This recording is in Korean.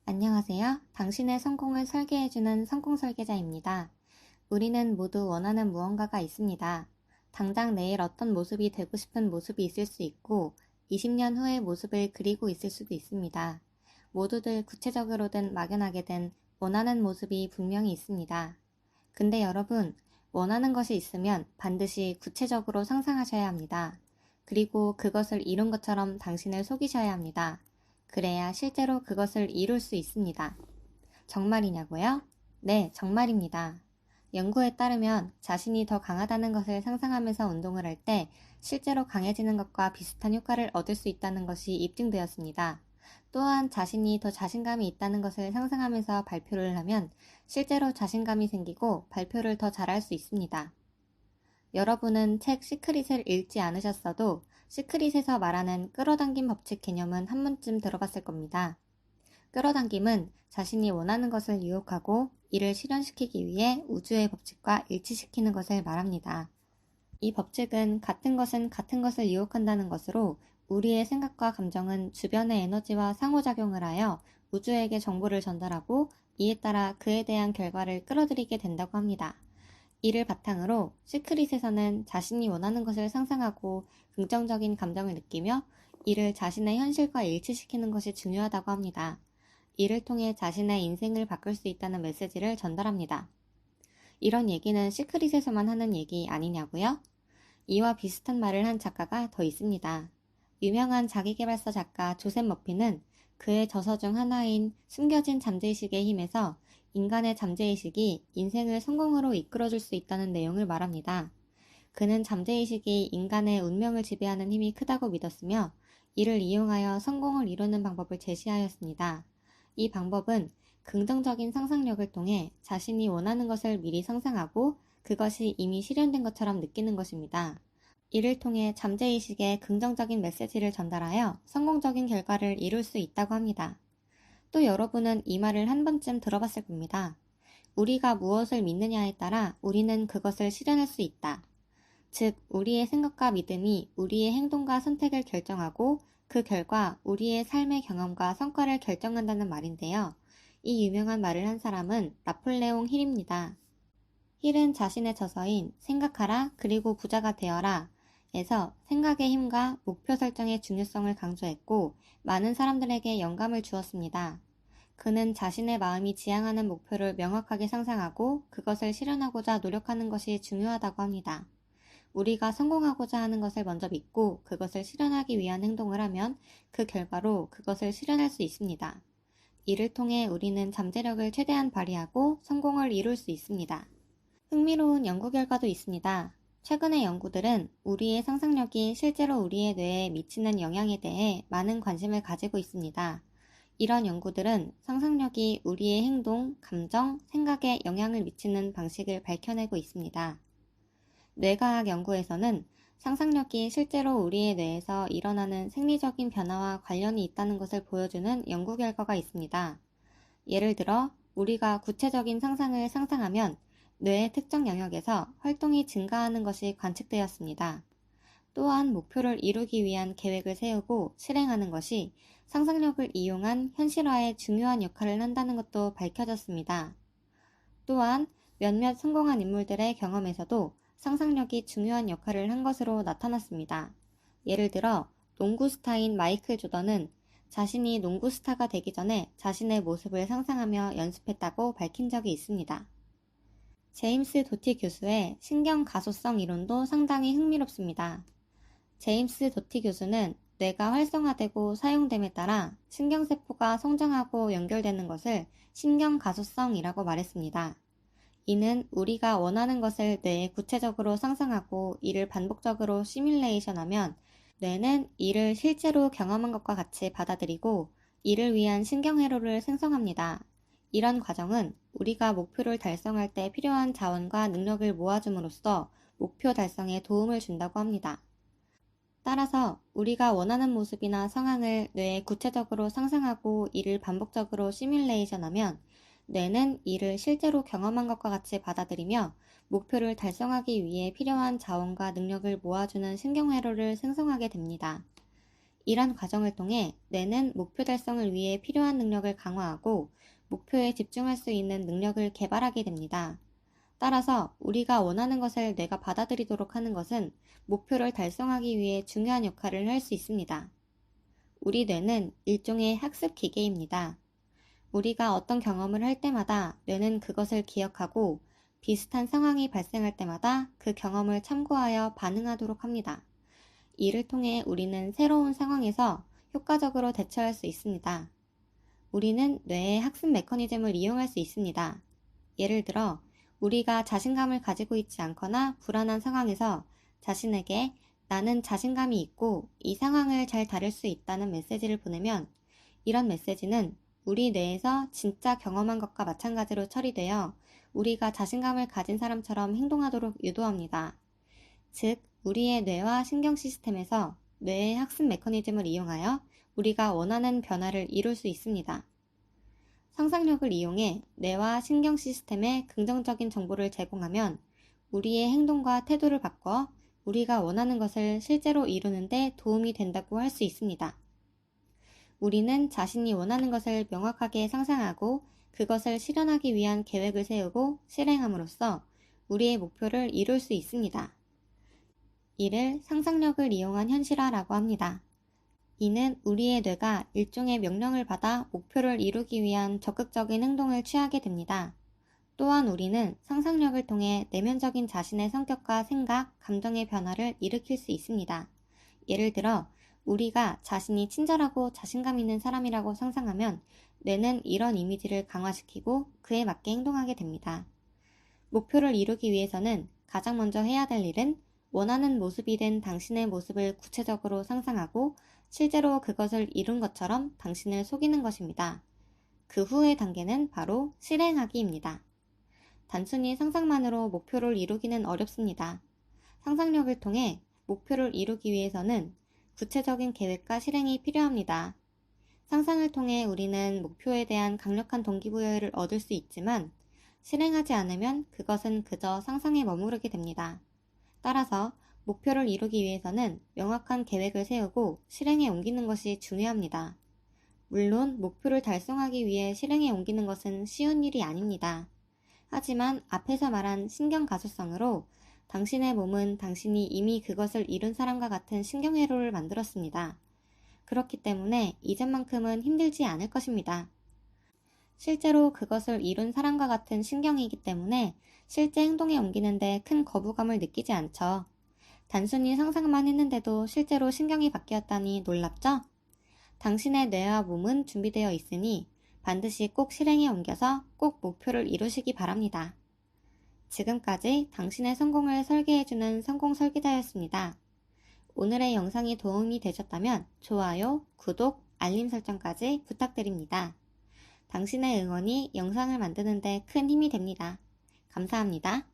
안녕하세요. 당신의 성공을 설계해주는 성공 설계자입니다. 우리는 모두 원하는 무언가가 있습니다. 당장 내일 어떤 모습이 되고 싶은 모습이 있을 수 있고 20년 후의 모습을 그리고 있을 수도 있습니다. 모두들 구체적으로든 막연하게든 원하는 모습이 분명히 있습니다. 근데 여러분, 원하는 것이 있으면 반드시 구체적으로 상상하셔야 합니다. 그리고 그것을 이룬 것처럼 당신을 속이셔야 합니다. 그래야 실제로 그것을 이룰 수 있습니다. 정말이냐고요? 네, 정말입니다. 연구에 따르면 자신이 더 강하다는 것을 상상하면서 운동을 할 때 실제로 강해지는 것과 비슷한 효과를 얻을 수 있다는 것이 입증되었습니다. 또한 자신이 더 자신감이 있다는 것을 상상하면서 발표를 하면 실제로 자신감이 생기고 발표를 더 잘할 수 있습니다. 여러분은 책 시크릿을 읽지 않으셨어도 시크릿에서 말하는 끌어당김 법칙 개념은 한 번쯤 들어봤을 겁니다. 끌어당김은 자신이 원하는 것을 유혹하고 이를 실현시키기 위해 우주의 법칙과 일치시키는 것을 말합니다. 이 법칙은 같은 것은 같은 것을 유혹한다는 것으로 우리의 생각과 감정은 주변의 에너지와 상호작용을 하여 우주에게 정보를 전달하고 이에 따라 그에 대한 결과를 끌어들이게 된다고 합니다. 이를 바탕으로 시크릿에서는 자신이 원하는 것을 상상하고 긍정적인 감정을 느끼며 이를 자신의 현실과 일치시키는 것이 중요하다고 합니다. 이를 통해 자신의 인생을 바꿀 수 있다는 메시지를 전달합니다. 이런 얘기는 시크릿에서만 하는 얘기 아니냐고요? 이와 비슷한 말을 한 작가가 더 있습니다. 유명한 자기계발서 작가 조셉 머피는 그의 저서 중 하나인 숨겨진 잠재의식의 힘에서 인간의 잠재의식이 인생을 성공으로 이끌어줄 수 있다는 내용을 말합니다. 그는 잠재의식이 인간의 운명을 지배하는 힘이 크다고 믿었으며 이를 이용하여 성공을 이루는 방법을 제시하였습니다. 이 방법은 긍정적인 상상력을 통해 자신이 원하는 것을 미리 상상하고 그것이 이미 실현된 것처럼 느끼는 것입니다. 이를 통해 잠재의식에 긍정적인 메시지를 전달하여 성공적인 결과를 이룰 수 있다고 합니다. 또 여러분은 이 말을 한 번쯤 들어봤을 겁니다. 우리가 무엇을 믿느냐에 따라 우리는 그것을 실현할 수 있다. 즉, 우리의 생각과 믿음이 우리의 행동과 선택을 결정하고 그 결과 우리의 삶의 경험과 성과를 결정한다는 말인데요. 이 유명한 말을 한 사람은 나폴레옹 힐입니다. 힐은 자신의 저서인 생각하라 그리고 부자가 되어라 에서 생각의 힘과 목표 설정의 중요성을 강조했고 많은 사람들에게 영감을 주었습니다. 그는 자신의 마음이 지향하는 목표를 명확하게 상상하고 그것을 실현하고자 노력하는 것이 중요하다고 합니다. 우리가 성공하고자 하는 것을 먼저 믿고 그것을 실현하기 위한 행동을 하면 그 결과로 그것을 실현할 수 있습니다. 이를 통해 우리는 잠재력을 최대한 발휘하고 성공을 이룰 수 있습니다. 흥미로운 연구 결과도 있습니다. 최근의 연구들은 우리의 상상력이 실제로 우리의 뇌에 미치는 영향에 대해 많은 관심을 가지고 있습니다. 이런 연구들은 상상력이 우리의 행동, 감정, 생각에 영향을 미치는 방식을 밝혀내고 있습니다. 뇌과학 연구에서는 상상력이 실제로 우리의 뇌에서 일어나는 생리적인 변화와 관련이 있다는 것을 보여주는 연구 결과가 있습니다. 예를 들어 우리가 구체적인 상상을 상상하면 뇌의 특정 영역에서 활동이 증가하는 것이 관측되었습니다. 또한 목표를 이루기 위한 계획을 세우고 실행하는 것이 상상력을 이용한 현실화에 중요한 역할을 한다는 것도 밝혀졌습니다. 또한 몇몇 성공한 인물들의 경험에서도 상상력이 중요한 역할을 한 것으로 나타났습니다. 예를 들어 농구 스타인 마이클 조던은 자신이 농구 스타가 되기 전에 자신의 모습을 상상하며 연습했다고 밝힌 적이 있습니다. 제임스 도티 교수의 신경 가소성 이론도 상당히 흥미롭습니다. 제임스 도티 교수는 뇌가 활성화되고 사용됨에 따라 신경세포가 성장하고 연결되는 것을 신경가소성이라고 말했습니다. 이는 우리가 원하는 것을 뇌에 구체적으로 상상하고 이를 반복적으로 시뮬레이션하면 뇌는 이를 실제로 경험한 것과 같이 받아들이고 이를 위한 신경회로를 생성합니다. 이런 과정은 우리가 목표를 달성할 때 필요한 자원과 능력을 모아줌으로써 목표 달성에 도움을 준다고 합니다. 따라서 우리가 원하는 모습이나 상황을 뇌에 구체적으로 상상하고 이를 반복적으로 시뮬레이션하면 뇌는 이를 실제로 경험한 것과 같이 받아들이며 목표를 달성하기 위해 필요한 자원과 능력을 모아주는 신경회로를 생성하게 됩니다. 이런 과정을 통해 뇌는 목표 달성을 위해 필요한 능력을 강화하고 목표에 집중할 수 있는 능력을 개발하게 됩니다. 따라서 우리가 원하는 것을 뇌가 받아들이도록 하는 것은 목표를 달성하기 위해 중요한 역할을 할 수 있습니다. 우리 뇌는 일종의 학습 기계입니다. 우리가 어떤 경험을 할 때마다 뇌는 그것을 기억하고 비슷한 상황이 발생할 때마다 그 경험을 참고하여 반응하도록 합니다. 이를 통해 우리는 새로운 상황에서 효과적으로 대처할 수 있습니다. 우리는 뇌의 학습 메커니즘을 이용할 수 있습니다. 예를 들어, 우리가 자신감을 가지고 있지 않거나 불안한 상황에서 자신에게 나는 자신감이 있고 이 상황을 잘 다룰 수 있다는 메시지를 보내면 이런 메시지는 우리 뇌에서 진짜 경험한 것과 마찬가지로 처리되어 우리가 자신감을 가진 사람처럼 행동하도록 유도합니다. 즉, 우리의 뇌와 신경 시스템에서 뇌의 학습 메커니즘을 이용하여 우리가 원하는 변화를 이룰 수 있습니다. 상상력을 이용해 뇌와 신경 시스템에 긍정적인 정보를 제공하면 우리의 행동과 태도를 바꿔 우리가 원하는 것을 실제로 이루는 데 도움이 된다고 할 수 있습니다. 우리는 자신이 원하는 것을 명확하게 상상하고 그것을 실현하기 위한 계획을 세우고 실행함으로써 우리의 목표를 이룰 수 있습니다. 이를 상상력을 이용한 현실화라고 합니다. 이는 우리의 뇌가 일종의 명령을 받아 목표를 이루기 위한 적극적인 행동을 취하게 됩니다. 또한 우리는 상상력을 통해 내면적인 자신의 성격과 생각, 감정의 변화를 일으킬 수 있습니다. 예를 들어, 우리가 자신이 친절하고 자신감 있는 사람이라고 상상하면 뇌는 이런 이미지를 강화시키고 그에 맞게 행동하게 됩니다. 목표를 이루기 위해서는 가장 먼저 해야 될 일은 원하는 모습이 된 당신의 모습을 구체적으로 상상하고 실제로 그것을 이룬 것처럼 당신을 속이는 것입니다. 그 후의 단계는 바로 실행하기입니다. 단순히 상상만으로 목표를 이루기는 어렵습니다. 상상력을 통해 목표를 이루기 위해서는 구체적인 계획과 실행이 필요합니다. 상상을 통해 우리는 목표에 대한 강력한 동기부여를 얻을 수 있지만 실행하지 않으면 그것은 그저 상상에 머무르게 됩니다. 따라서 목표를 이루기 위해서는 명확한 계획을 세우고 실행에 옮기는 것이 중요합니다. 물론 목표를 달성하기 위해 실행에 옮기는 것은 쉬운 일이 아닙니다. 하지만 앞에서 말한 신경 가소성으로 당신의 몸은 당신이 이미 그것을 이룬 사람과 같은 신경회로를 만들었습니다. 그렇기 때문에 이전만큼은 힘들지 않을 것입니다. 실제로 그것을 이룬 사람과 같은 신경이기 때문에 실제 행동에 옮기는데 큰 거부감을 느끼지 않죠. 단순히 상상만 했는데도 실제로 신경이 바뀌었다니 놀랍죠? 당신의 뇌와 몸은 준비되어 있으니 반드시 꼭 실행에 옮겨서 꼭 목표를 이루시기 바랍니다. 지금까지 당신의 성공을 설계해주는 성공 설계자였습니다. 오늘의 영상이 도움이 되셨다면 좋아요, 구독, 알림 설정까지 부탁드립니다. 당신의 응원이 영상을 만드는 데 큰 힘이 됩니다. 감사합니다.